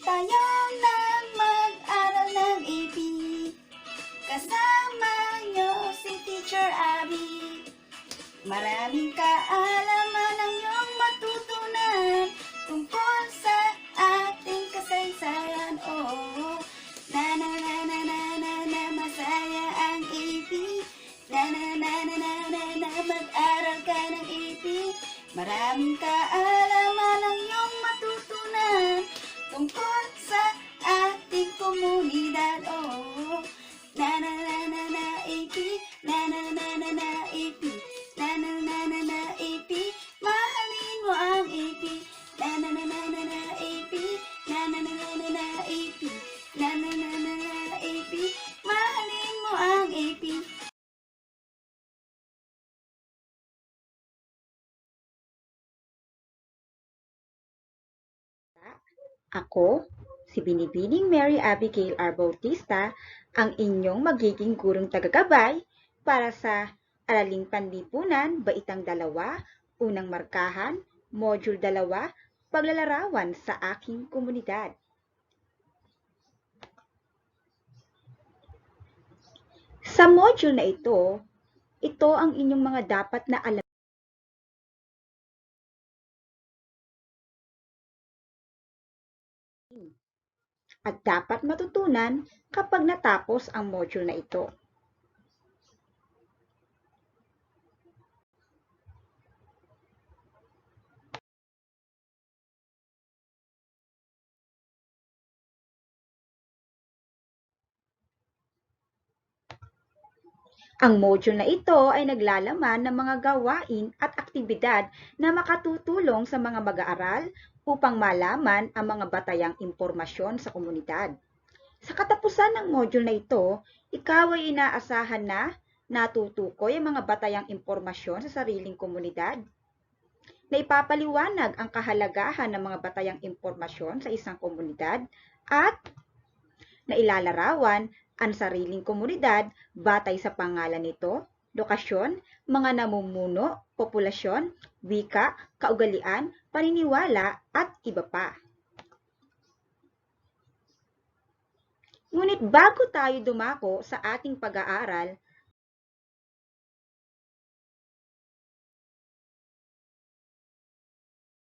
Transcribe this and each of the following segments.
Tayong nang mag-aral ng AP, kasama nyo si Teacher Abby. Maraming kaalaman ang iyong matutunan tungkol sa ating kasaysayan. Oh, na na na na na na na, masaya ang AP. Na na na na na na na, mag-aral ka ng AP. Maraming kaalaman ang iyong matutunan tungkol sa ating komunidad. Oh, na na na na na AP, na na na na na AP, na na na na na AP, mahalin mo ang AP, na na na na na na AP, na na na na na na AP, na na na na na AP, mahalin mo ang AP. Ako, si Binibining Mary Abigail R. Bautista, ang inyong magiging gurong tagagabay para sa Araling Panlipunan, Baitang 2, Unang Markahan, Module 2, Paglalarawan sa aking komunidad. Sa module na ito ang inyong mga dapat na alam at dapat matutunan kapag natapos ang module na ito. Ang module na ito ay naglalaman ng mga gawain at aktibidad na makatutulong sa mga mag-aaral upang malaman ang mga batayang impormasyon sa komunidad. Sa katapusan ng module na ito, ikaw ay inaasahan na natutukoy ang mga batayang impormasyon sa sariling komunidad, na ipapaliwanag ang kahalagahan ng mga batayang impormasyon sa isang komunidad at na ilalarawan ang sariling komunidad batay sa pangalan nito, lokasyon, mga namumuno, populasyon, wika, kaugalian, paniniwala, at iba pa. Ngunit bago tayo dumako sa ating pag-aaral,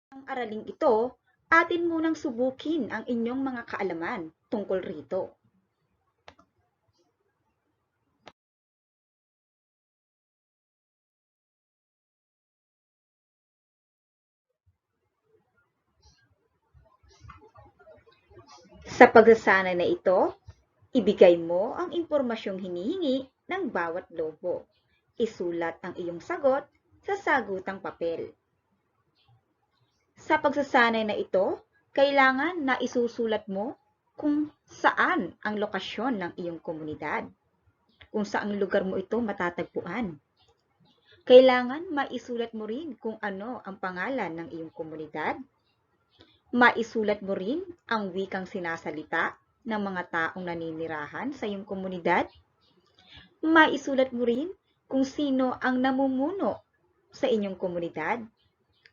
ang araling ito, atin munang subukin ang inyong mga kaalaman tungkol rito. Sa pagsasanay na ito, ibigay mo ang impormasyong hinihingi ng bawat lobo. Isulat ang iyong sagot sa sagutang papel. Sa pagsasanay na ito, kailangan na isusulat mo kung saan ang lokasyon ng iyong komunidad, kung saang lugar mo ito matatagpuan. Kailangan maisulat mo rin kung ano ang pangalan ng iyong komunidad. Maisulat mo rin ang wikang sinasalita ng mga taong naninirahan sa iyong komunidad. Maisulat mo rin kung sino ang namumuno sa inyong komunidad.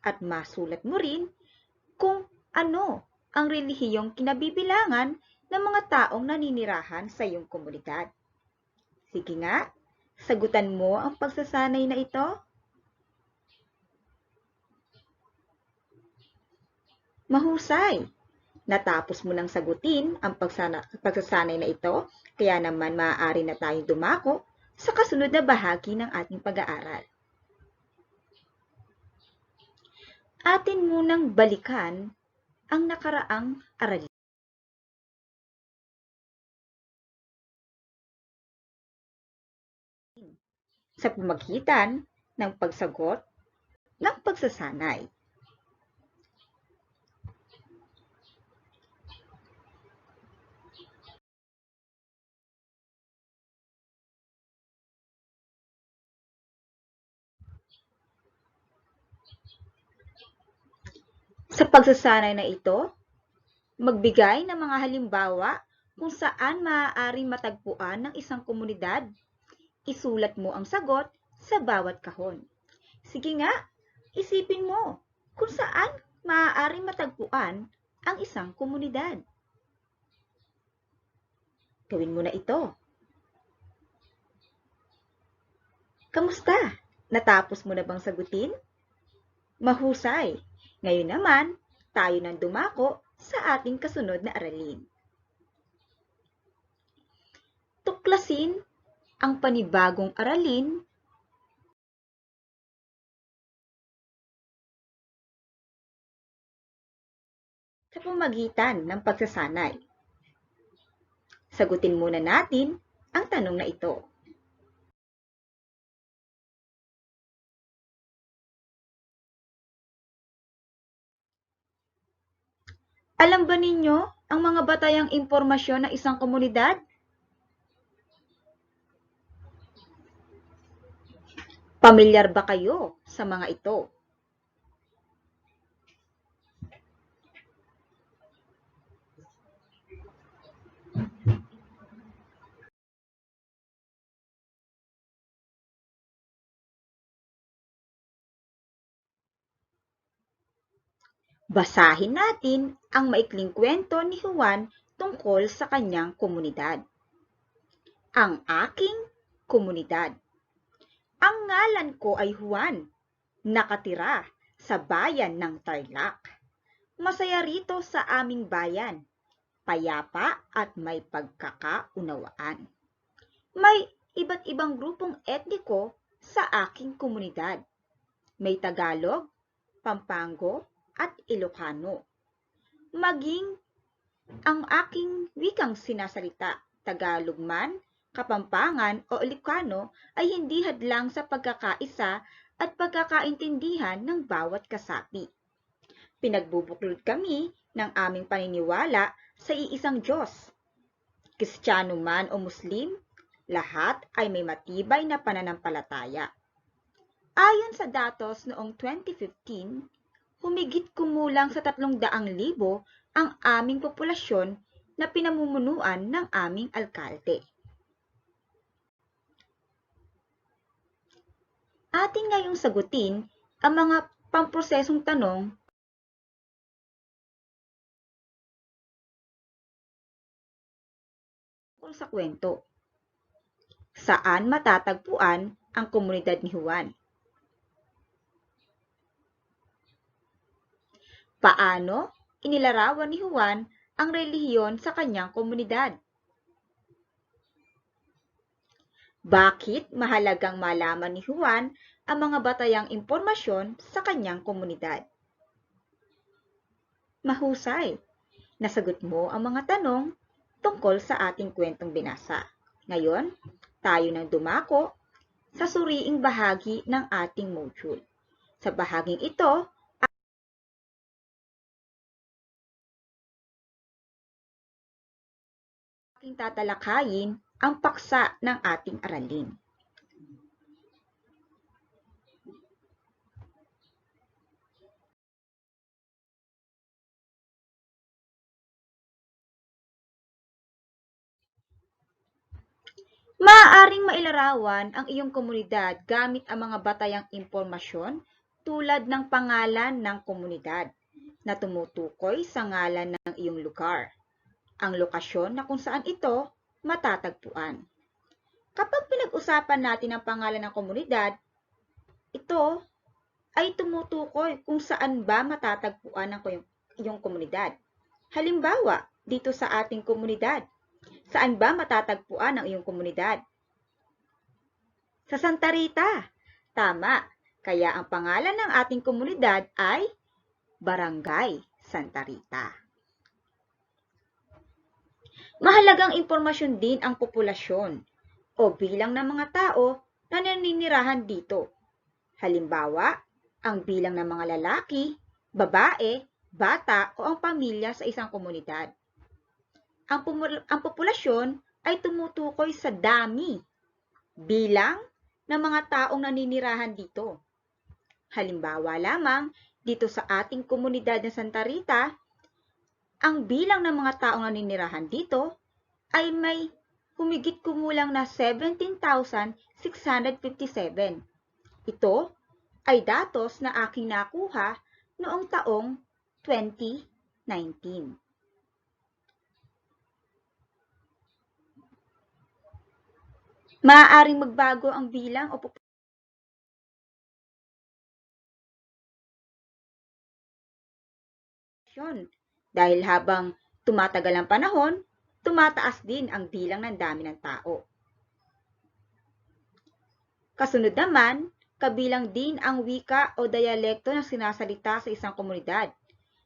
At masulat mo rin kung ano ang relihiyong kinabibilangan ng mga taong naninirahan sa iyong komunidad. Sige nga, sagutan mo ang pagsasanay na ito. Mahusay! Natapos mo lang sagutin ang pagsasanay na ito, kaya naman maaari na tayong dumako sa kasunod na bahagi ng ating pag-aaral. Atin munang balikan ang nakaraang aralin. Sa pamagitan ng pagsagot ng pagsasanay. Sa pagsasanay na ito, magbigay ng mga halimbawa kung saan maaaring matagpuan ng isang komunidad. Isulat mo ang sagot sa bawat kahon. Sige nga, isipin mo kung saan maaaring matagpuan ang isang komunidad. Gawin mo na ito. Kamusta? Natapos mo na bang sagutin? Mahusay! Ngayon naman, tayo nang dumako sa ating kasunod na aralin. Tuklasin ang panibagong aralin sa pamamagitan ng pagsasanay. Sagutin muna natin ang tanong na ito. Alam ba ninyo ang mga batayang impormasyon ng isang komunidad? Pamilyar ba kayo sa mga ito? Basahin natin ang maikling kwento ni Juan tungkol sa kanyang komunidad. Ang aking komunidad. Ang ngalan ko ay Juan, nakatira sa bayan ng Tarlac. Masaya rito sa aming bayan, payapa at may pagkakaunawaan. May iba't ibang grupong etniko sa aking komunidad. May Tagalog, Pampango, at Ilocano. Maging ang aking wikang sinasalita, Tagalog man, Kapampangan o Ilocano ay hindi hadlang sa pagkakaisa at pagkakaintindihan ng bawat kasapi. Pinagbubuklod kami ng aming paniniwala sa iisang Diyos. Kristiyano man o Muslim, lahat ay may matibay na pananampalataya. Ayon sa datos noong 2015, humigit kumulang sa 300,000 ang aming populasyon na pinamumunuan ng aming alkalde. Atin ngayong sagutin ang mga pamprosesong tanong tungkol sa kwento. Saan matatagpuan ang komunidad ni Juan? Paano inilarawan ni Juan ang relihiyon sa kanyang komunidad? Bakit mahalagang malaman ni Juan ang mga batayang impormasyon sa kanyang komunidad? Mahusay! Nasagot mo ang mga tanong tungkol sa ating kwentong binasa. Ngayon, tayo nang dumako sa suriing bahagi ng ating module. Sa bahaging ito, ating tatalakayin ang paksa ng ating aralin. Maaaring mailarawan ang iyong komunidad gamit ang mga batayang impormasyon tulad ng pangalan ng komunidad na tumutukoy sa ngalan ng iyong lugar, ang lokasyon na kung saan ito matatagpuan. Kapag pinag-usapan natin ang pangalan ng komunidad, ito ay tumutukoy kung saan ba matatagpuan ang iyong komunidad. Halimbawa, dito sa ating komunidad, saan ba matatagpuan ang iyong komunidad? Sa Santa Rita. Tama. Kaya ang pangalan ng ating komunidad ay Barangay Santa Rita. Mahalagang impormasyon din ang populasyon o bilang ng mga tao na naninirahan dito. Halimbawa, ang bilang ng mga lalaki, babae, bata o ang pamilya sa isang komunidad. Ang populasyon ay tumutukoy sa dami, bilang ng mga taong naninirahan dito. Halimbawa lamang, dito sa ating komunidad ng Santa Rita, ang bilang ng mga taong naninirahan dito ay may humigit kumulang na 17,657. Ito ay datos na aking nakuha noong taong 2019. Maaaring magbago ang bilang o populasyon dahil habang tumatagal ang panahon, tumataas din ang bilang ng dami ng tao. Kasunod naman, kabilang din ang wika o dialekto na sinasalita sa isang komunidad.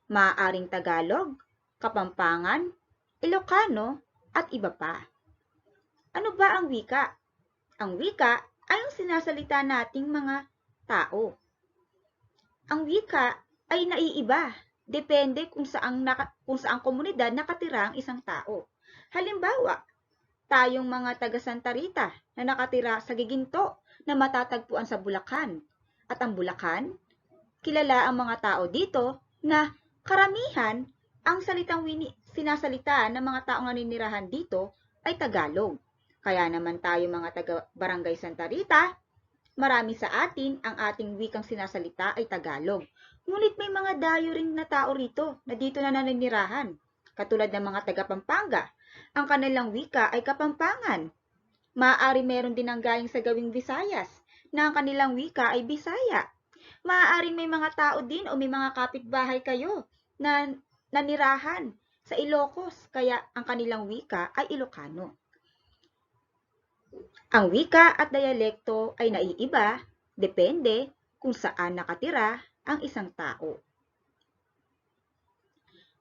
Maaaring Tagalog, Kapampangan, Ilocano, at iba pa. Ano ba ang wika? Ang wika ay ang sinasalita nating mga tao. Ang wika ay naiiba. Depende kung saang komunidad nakatira ang isang tao. Halimbawa, tayong mga taga Santa Rita na nakatira sa Giginto na matatagpuan sa Bulacan. At ang Bulacan, kilala ang mga tao dito na karamihan ang salitang sinasalita ng mga taong naninirahan dito ay Tagalog. Kaya naman tayo mga taga Barangay Santa Rita, marami sa atin ang ating wikang sinasalita ay Tagalog. Ngunit may mga dayo ring na tao rito na dito na naninirahan. Katulad ng mga taga Pampanga, ang kanilang wika ay Kapampangan. Maaari meron din ang galing sa gawing Visayas na ang kanilang wika ay Bisaya. Maaaring may mga tao din o may mga kapitbahay kayo na nanirahan sa Ilocos, kaya ang kanilang wika ay Ilocano. Ang wika at dialekto ay naiiba, depende kung saan nakatira ang isang tao.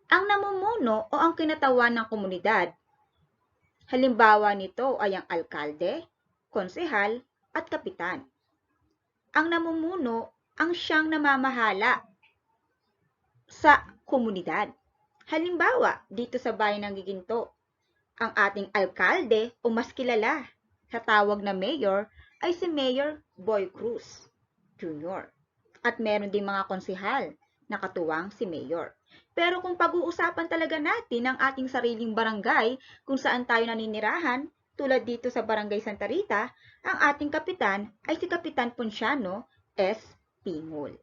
Ang namumuno o ang kinatawan ng komunidad, halimbawa nito ay ang alkalde, konsehal, at kapitan. Ang namumuno ang siyang namamahala sa komunidad. Halimbawa, dito sa bayan ng Giginto, ang ating alkalde o mas kilala sa tawag na mayor ay si Mayor Boy Cruz Jr. At meron din mga konsehal na katuwang si Mayor. Pero kung pag-uusapan talaga natin ang ating sariling barangay kung saan tayo naninirahan, tulad dito sa Barangay Santa Rita, ang ating kapitan ay si Kapitan Ponciano S. Pingol.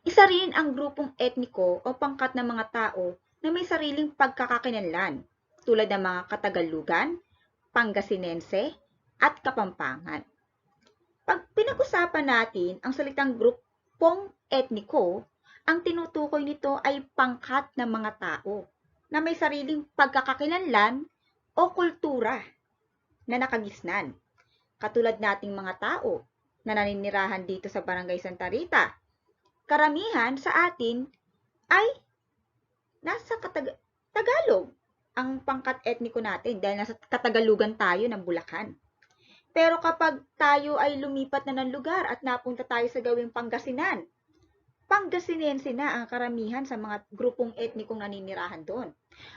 Isa rin ang grupong etniko o pangkat ng mga tao na may sariling pagkakakilanlan, tulad ng mga Katagalugan, Pangasinense, at Kapampangan. Pag pinag-usapan natin ang salitang grupong etniko, ang tinutukoy nito ay pangkat ng mga tao na may sariling pagkakakilanlan o kultura na nakagisnan. Katulad nating mga tao na naninirahan dito sa Barangay Santa Rita, karamihan sa atin ay nasa Tagalog ang pangkat etniko natin dahil nasa Katagalugan tayo ng Bulacan. Pero kapag tayo ay lumipat na ng lugar at napunta tayo sa gawing Pangasinan, Pangasinense na ang karamihan sa mga grupong etnikong naninirahan doon.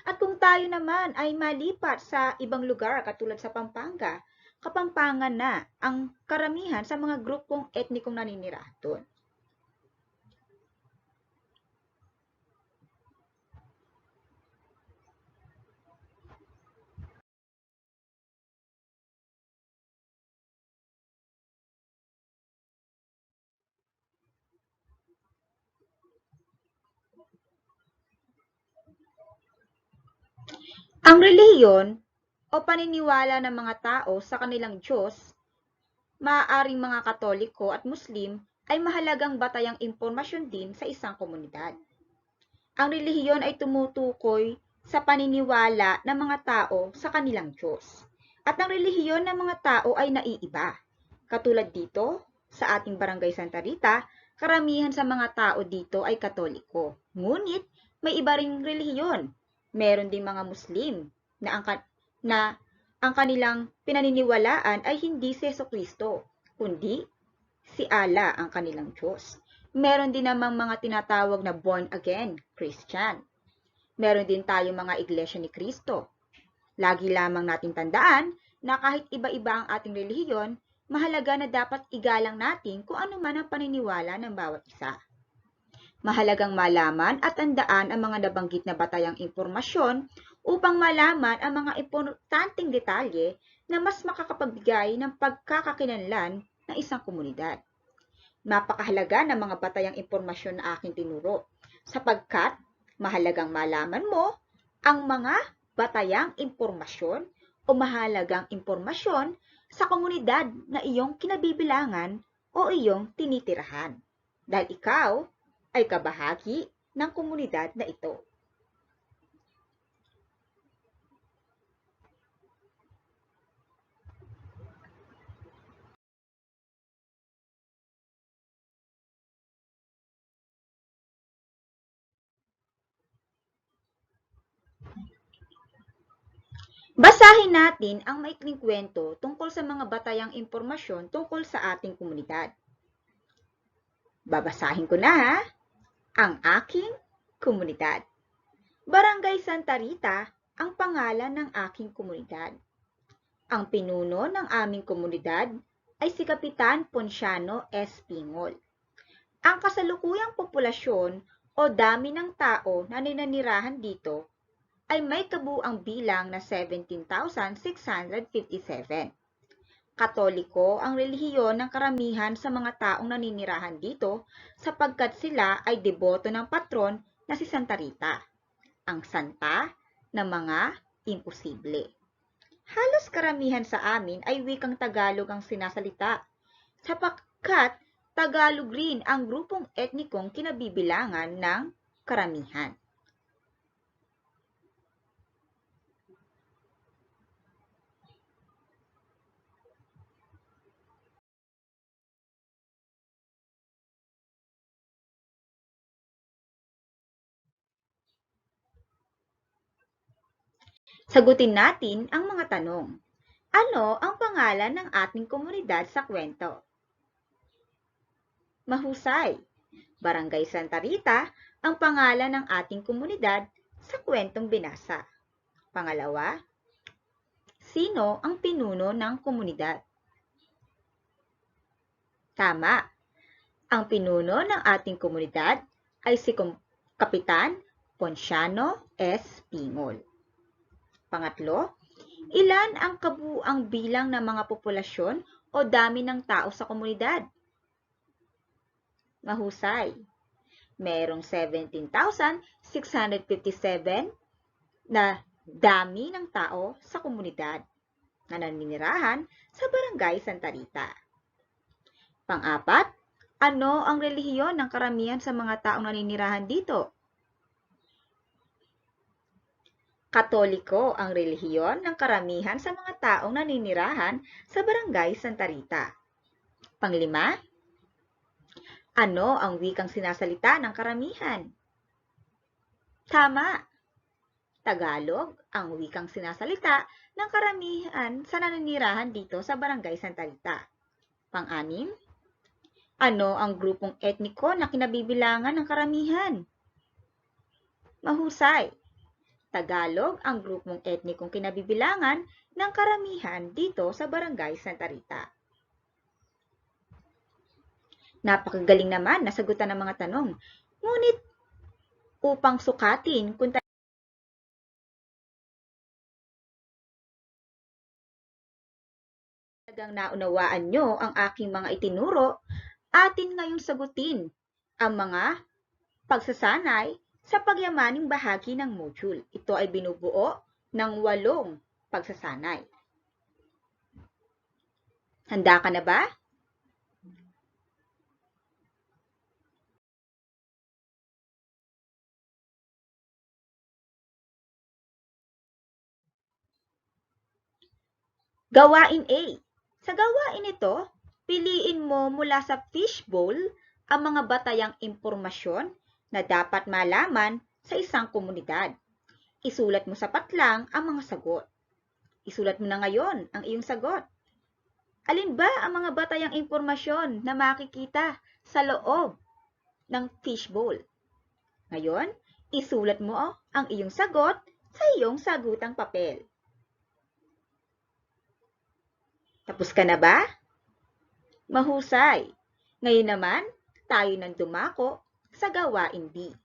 At kung tayo naman ay malipat sa ibang lugar katulad sa Pampanga, Kapampangan na ang karamihan sa mga grupong etnikong naninirahan doon. Ang relihiyon o paniniwala ng mga tao sa kanilang Diyos, maaaring mga Katoliko at Muslim, ay mahalagang batayang impormasyon din sa isang komunidad. Ang relihiyon ay tumutukoy sa paniniwala ng mga tao sa kanilang Diyos. At ang relihiyon ng mga tao ay naiiba. Katulad dito, sa ating Barangay Santa Rita, karamihan sa mga tao dito ay Katoliko. Ngunit, may iba ring relihiyon. Meron din mga Muslim na ang kanilang pinaniniwalaan ay hindi si Jesucristo, kundi si Allah ang kanilang Diyos. Meron din namang mga tinatawag na born again Christian. Meron din tayong mga iglesia ni Kristo. Lagi lamang natin tandaan na kahit iba-iba ang ating relihiyon, mahalaga na dapat igalang natin kung ano man ang paniniwala ng bawat isa. Mahalagang malaman at tandaan ang mga nabanggit na batayang impormasyon upang malaman ang mga importanteng detalye na mas makakapagbigay ng pagkakakilanlan ng isang komunidad. Napakahalaga ng mga batayang impormasyon na aking tinuro sapagkat mahalagang malaman mo ang mga batayang impormasyon o o mahalagang impormasyon sa komunidad na iyong kinabibilangan o iyong tinitirahan. Dahil ikaw ay kabahagi ng komunidad na ito. Basahin natin ang maikling kwento tungkol sa mga batayang impormasyon tungkol sa ating komunidad. Babasahin ko na ha. Ang aking komunidad. Barangay Santa Rita ang pangalan ng aking komunidad. Ang pinuno ng aming komunidad ay si Kapitan Ponciano S. Pingol. Ang kasalukuyang populasyon o dami ng tao na ninanirahan dito ay may kabuang bilang na 17,657. Katoliko ang relihiyon ng karamihan sa mga taong naninirahan dito sapagkat sila ay deboto ng patron na si Santa Rita, ang santa ng mga imposible. Halos karamihan sa amin ay wikang Tagalog ang sinasalita sapagkat Tagalog rin ang grupong etnikong kinabibilangan ng karamihan. Sagutin natin ang mga tanong. Ano ang pangalan ng ating komunidad sa kwento? Mahusay. Barangay Santa Rita ang pangalan ng ating komunidad sa kwentong binasa. Pangalawa, sino ang pinuno ng komunidad? Tama. Ang pinuno ng ating komunidad ay si Kapitan Ponciano S. Pingol. Pangatlo, ilan ang kabuang bilang ng mga populasyon o dami ng tao sa komunidad? Mahusay. Merong 17,657 na dami ng tao sa komunidad na naninirahan sa Barangay Santa Rita. Pang-apat, ano ang relihiyon ng karamihan sa mga taong naninirahan dito? Katoliko ang relihiyon ng karamihan sa mga taong naninirahan sa Barangay Santa Rita. Panglima, ano ang wikang sinasalita ng karamihan? Tama. Tagalog ang wikang sinasalita ng karamihan sa naninirahan dito sa Barangay Santa Rita. Pang-anim, ano ang grupong etniko na kinabibilangan ng karamihan? Mahusay. Tagalog ang grupong etnikong kinabibilangan ng karamihan dito sa Barangay Santa Rita. Napakagaling naman na sagutan ng mga tanong. Ngunit upang sukatin kung talagang naunawaan nyo ang aking mga itinuro, atin ngayong sagutin ang mga pagsasanay sa pagyamaning bahagi ng module. Ito ay binubuo ng 8 pagsasanay. Handa ka na ba? Gawain A. Sa gawain ito, piliin mo mula sa fishbowl ang mga batayang impormasyon na dapat malaman sa isang komunidad. Isulat mo sa patlang ang mga sagot. Isulat mo na ngayon ang iyong sagot. Alin ba ang mga batayang impormasyon na makikita sa loob ng fishbowl? Ngayon, isulat mo ang iyong sagot sa iyong sagutang papel. Tapos ka na ba? Mahusay. Ngayon naman, tayo nang dumako sa gawain B.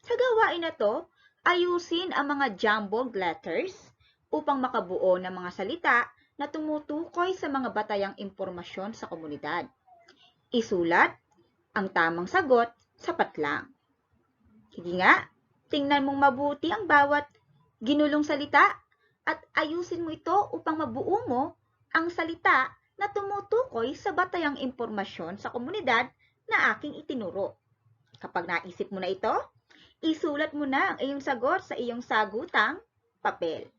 Sa gawain na to, ayusin ang mga jumbled letters upang makabuo ng mga salita na tumutukoy sa mga batayang impormasyon sa komunidad. Isulat ang tamang sagot sa patlang. Sige nga, tingnan mong mabuti ang bawat ginulong salita at ayusin mo ito upang mabuo mo ang salita na tumutukoy sa batayang impormasyon sa komunidad na aking itinuro. Kapag naisip mo na ito, isulat mo na ang iyong sagot sa iyong sagutang papel.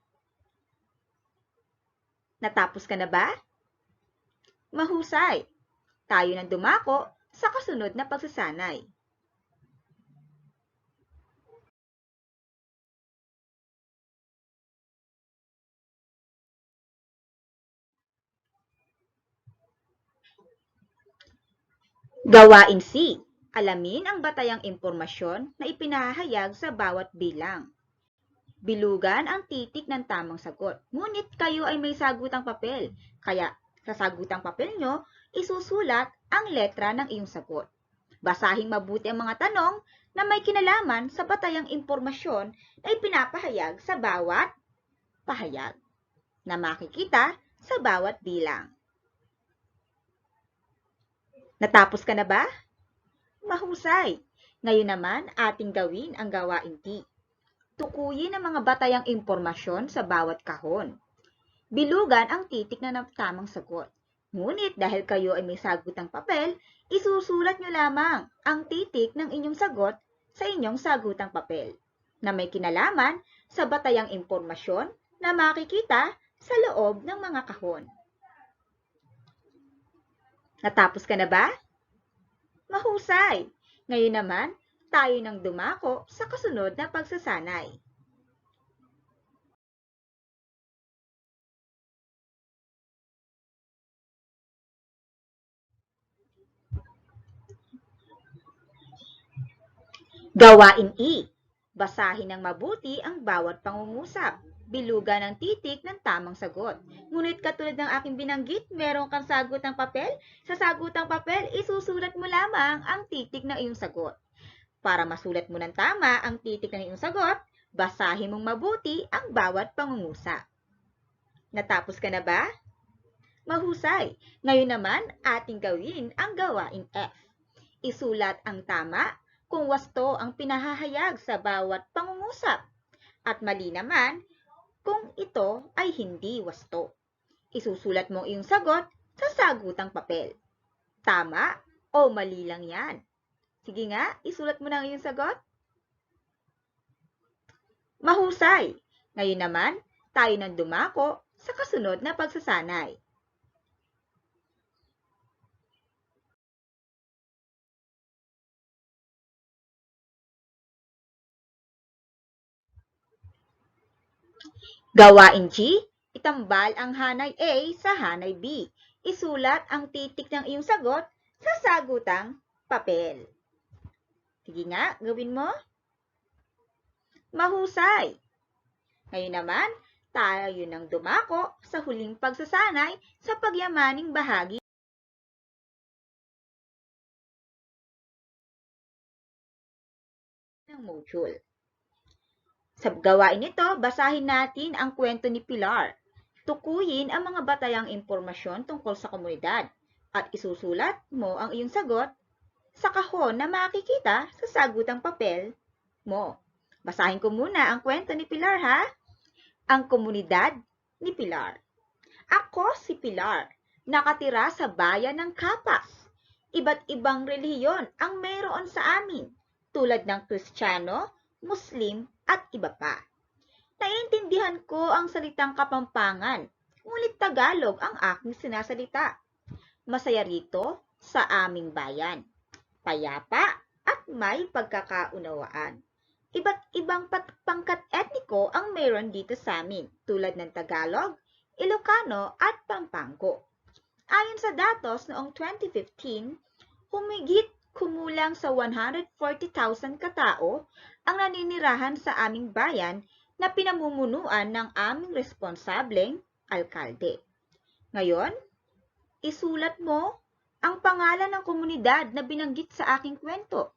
Natapos ka na ba? Mahusay! Tayo nang dumako sa kasunod na pagsasanay. Gawain C. Alamin ang batayang impormasyon na ipinahayag sa bawat bilang. Bilugan ang titik ng tamang sagot. Ngunit kayo ay may sagutang papel. Kaya sa sagutang papel nyo, isusulat ang letra ng iyong sagot. Basahin mabuti ang mga tanong na may kinalaman sa batayang impormasyon na ipinapahayag sa bawat pahayag na makikita sa bawat bilang. Natapos ka na ba? Mahusay! Ngayon naman, ating gawin ang gawain D. Tukuyin ang mga batayang impormasyon sa bawat kahon. Bilugan ang titik na tamang sagot. Ngunit dahil kayo ay may sagutang papel, isusulat nyo lamang ang titik ng inyong sagot sa inyong sagutang papel na may kinalaman sa batayang impormasyon na makikita sa loob ng mga kahon. Natapos ka na ba? Mahusay! Ngayon naman, tayo nang dumako sa kasunod na pagsasanay. Gawain E. Basahin ng mabuti ang bawat pangungusap. Bilugan ang titik ng tamang sagot. Ngunit katulad ng aking binanggit, meron kang sagutang papel. Sa sagutang papel, isusulat mo lamang ang titik ng iyong sagot. Para masulat mo ng tama ang titik ng iyong sagot, basahin mong mabuti ang bawat pangungusap. Natapos ka na ba? Mahusay! Ngayon naman, ating gawin ang gawain F. Isulat ang tama kung wasto ang pinahahayag sa bawat pangungusap at mali naman kung ito ay hindi wasto. Isusulat mo iyong sagot sa sagutang papel. Tama o mali lang yan? Sige nga, isulat mo na ang iyong sagot. Mahusay! Ngayon naman, tayo nang dumako sa kasunod na pagsasanay. Gawain G, itambal ang hanay A sa hanay B. Isulat ang titik ng iyong sagot sa sagutang papel. Sige nga, gawin mo. Mahusay! Ngayon naman, tayo nang dumako sa huling pagsasanay sa pagyamaning bahagi ng module. Sa gawain ito, basahin natin ang kwento ni Pilar. Tukuyin ang mga batayang impormasyon tungkol sa komunidad at isusulat mo ang iyong sagot sa kahon na makikita sa sagutang papel mo. Basahin ko muna ang kwento ni Pilar ha. Ang komunidad ni Pilar. Ako si Pilar, nakatira sa bayan ng Capas. Iba't ibang relihiyon ang mayroon sa amin, tulad ng Kristiyano, Muslim, at iba pa. Naiintindihan ko ang salitang Kapampangan, ngunit Tagalog ang aking sinasalita. Masaya rito sa aming bayan. Payapa at may pagkakaunawaan. Iba't ibang pangkat etniko ang mayroon dito sa amin, tulad ng Tagalog, Ilocano at Pampangko. Ayon sa datos noong 2015, humigit kumulang sa 140,000 katao ang naninirahan sa aming bayan na pinamumunuan ng aming responsableng alkalde. Ngayon, isulat mo ang pangalan ng komunidad na binanggit sa aking kwento.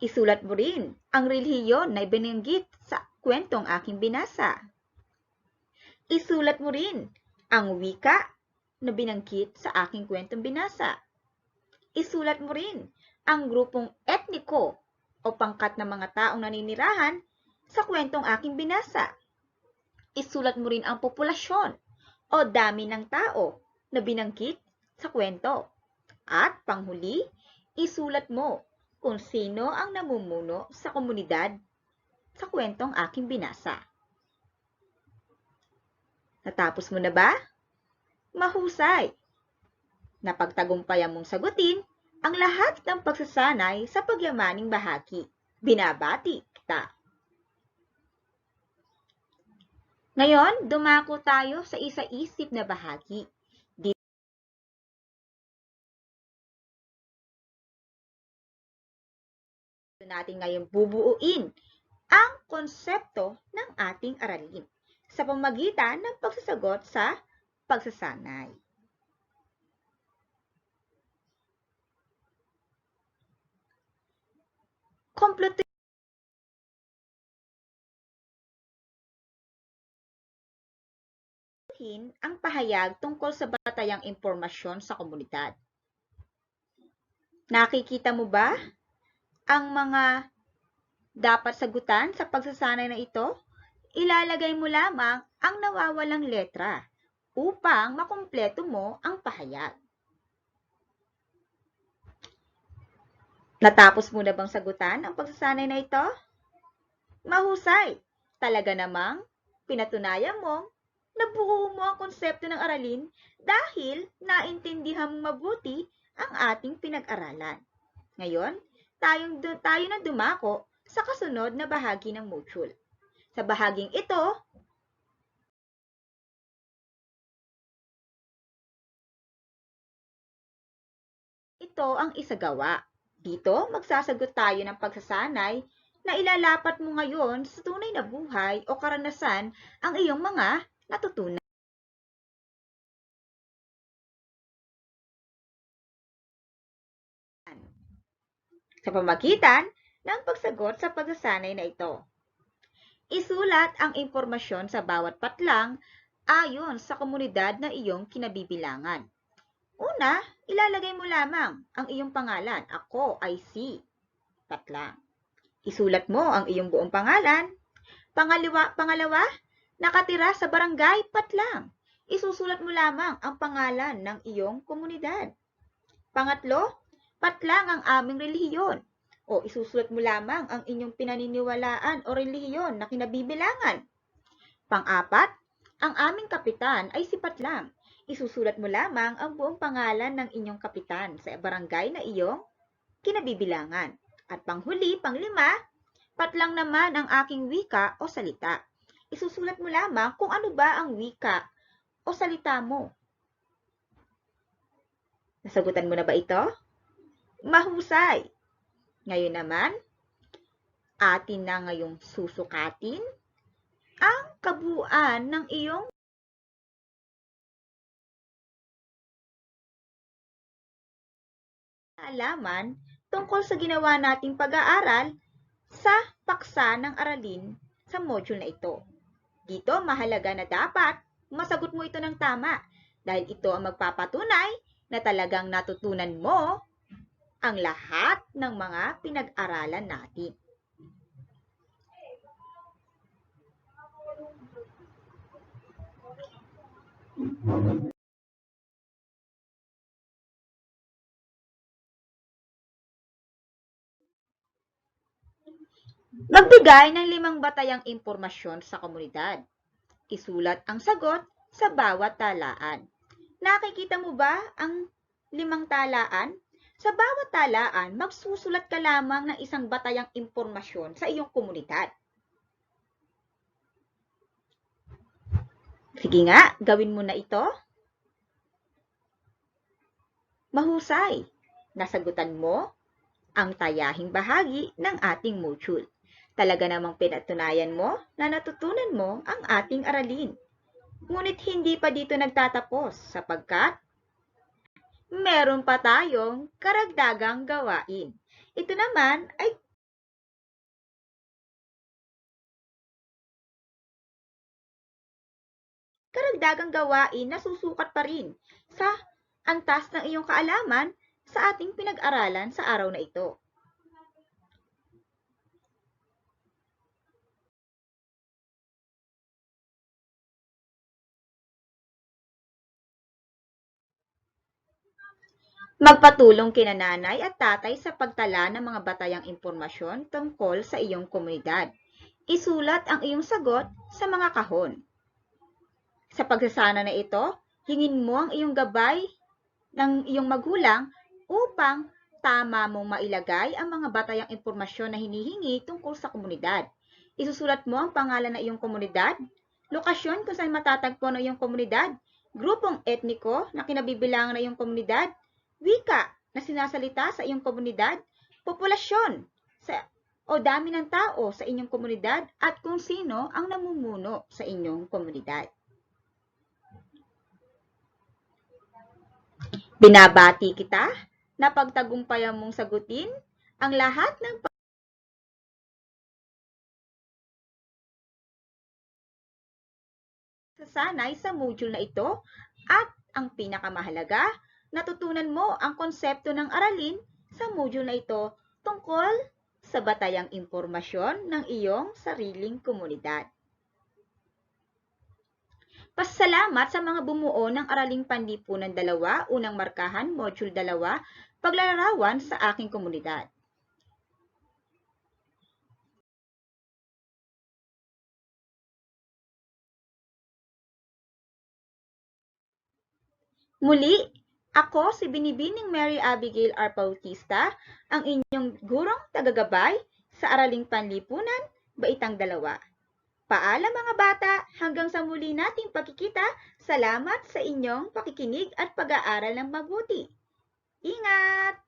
Isulat mo rin ang relihiyon na binanggit sa kwentong aking binasa. Isulat mo rin ang wika na binanggit sa aking kwentong binasa. Isulat mo rin ang grupong etniko o pangkat ng mga taong naninirahan sa kwentong aking binasa. Isulat mo rin ang populasyon o dami ng tao na binanggit sa kwento. At panghuli, isulat mo kung sino ang namumuno sa komunidad sa kwentong aking binasa. Natapos mo na ba? Mahusay! Napagtagumpayan mong sagutin ang lahat ng pagsasanay sa pagyamaning bahagi. Binabati kita! Ngayon, dumako tayo sa isa-isip na bahagi. Dito natin ngayon bubuuin ang konsepto ng ating aralin sa pamamagitan ng pagsasagot sa pagsasanay. Kompleto ang pahayag tungkol sa batayang impormasyon sa komunidad. Nakikita mo ba ang mga dapat sagutan sa pagsasanay na ito? Ilalagay mo lamang ang nawawalang letra upang makumpleto mo ang pahayag. Natapos mo na bang sagutan ang pagsasanay na ito? Mahusay! Talaga namang pinatunayan mong nabuo mo ang konsepto ng aralin dahil naintindihan mong mabuti ang ating pinag-aralan. Ngayon, tayo na dumako sa kasunod na bahagi ng module. Sa bahaging ito, ito ang isagawa. Dito, magsasagot tayo ng pagsasanay na ilalapat mo ngayon sa tunay na buhay o karanasan ang iyong mga natutunan. Sa pamagitan ng pagsagot sa pagsasanay na ito. Isulat ang impormasyon sa bawat patlang ayon sa komunidad na iyong kinabibilangan. Una, ilalagay mo lamang ang iyong pangalan. Ako ay si patlang. Isulat mo ang iyong buong pangalan. Pangalawa, nakatira sa barangay patlang. Isusulat mo lamang ang pangalan ng iyong komunidad. Pangatlo, patlang ang aming relihiyon. O isusulat mo lamang ang inyong pinaniniwalaan o relihiyon na kinabibilangan. Pang-apat, ang aming kapitan ay si patlang. Isusulat mo lamang ang buong pangalan ng inyong kapitan sa barangay na iyong kinabibilangan. At panghuli, panglima, patlang naman ang aking wika o salita. Isusulat mo lamang kung ano ba ang wika o salita mo. Nasagutan mo na ba ito? Mahusay! Ngayon naman, atin na ngayong susukatin ang kabuuan ng iyong kaalaman tungkol sa ginawa nating pag-aaral sa paksa ng aralin sa module na ito. Dito, mahalaga na dapat masagot mo ito ng tama dahil ito ang magpapatunay na talagang natutunan mo ang lahat ng mga pinag-aralan natin. Magbigay ng 5 batayang impormasyon sa komunidad. Isulat ang sagot sa bawat talaan. Nakikita mo ba ang 5 talaan? Sa bawat talaan, magsusulat ka lamang ng isang batayang impormasyon sa iyong komunidad. Sige nga, gawin mo na ito. Mahusay! Nasagutan mo ang tayahing bahagi ng ating module. Talaga namang pinatunayan mo na natutunan mo ang ating aralin. Ngunit hindi pa dito nagtatapos sapagkat meron pa tayong karagdagang gawain. Ito naman ay karagdagang gawain na susukat pa rin sa antas ng iyong kaalaman sa ating pinag-aralan sa araw na ito. Magpatulong kina nanay at tatay sa pagtala ng mga batayang impormasyon tungkol sa iyong komunidad. Isulat ang iyong sagot sa mga kahon. Sa pagsasana na ito, hingin mo ang iyong gabay ng iyong magulang upang tama mong mailagay ang mga batayang impormasyon na hinihingi tungkol sa komunidad. Isusulat mo ang pangalan ng iyong komunidad, lokasyon kung saan matatagpo ng iyong komunidad, grupong etniko na kinabibilangan ng iyong komunidad, wika na sinasalita sa iyong komunidad, populasyon o dami ng tao sa inyong komunidad at kung sino ang namumuno sa inyong komunidad. Binabati kita na pagtagumpayan mong sagutin ang lahat ng pagsasanay sa module na ito at ang pinakamahalaga, natutunan mo ang konsepto ng aralin sa module na ito tungkol sa batayang impormasyon ng iyong sariling komunidad. Pasalamat sa mga bumuo ng Araling Panlipunan 2, Unang Markahan, Module 2, Paglalarawan sa aking komunidad. Muli, ako si Binibining Mary Abigail R. Bautista, ang inyong gurong tagagabay sa Araling Panlipunan, Baitang 2. Paalam mga bata, hanggang sa muli nating pagkikita, salamat sa inyong pakikinig at pag-aaral ng mabuti. Ingat!